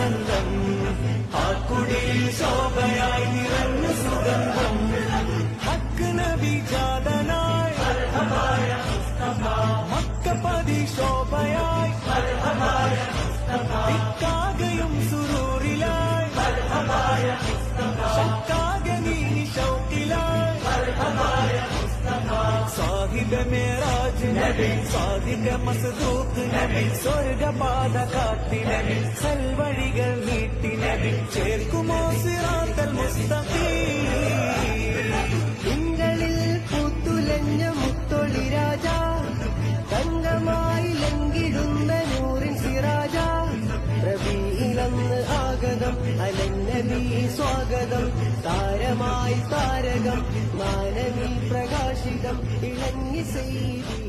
വസന്തം ആ കുടിയിൽ ശോഭയായി നിറഞ്ഞു സുഗന്ധം ഹക്ക് നബി ജാതനായി മക്കപതി ശോഭയായി ഇക്കാകയും സുരൂറിലായി ശക്കാകെ നീ ഷൗക്കിലായി സാഹിബ മേറാജ് നബി സാദിക മസ്ദൂഖ് നബി സ്വർഗപാത കാട്ടി നബി സൽവഴികൾ നീട്ടി നബി ചേർക്കുമോ സിറാത്തൽ മുസ്തഖീം തിങ്കളിൽ പൂത്തുലഞ്ഞ മുത്തൊളി രാജ തങ്കമായി ലംഘിടുന്ന നൂറിൻ സിറാജ റബീഇലന്ന് ആഗതം അലന്നബി സ്വാഗതം താരമായി താരകം മാനവി പ്രകാശിതം ഇളങ്ങി സെയ്തി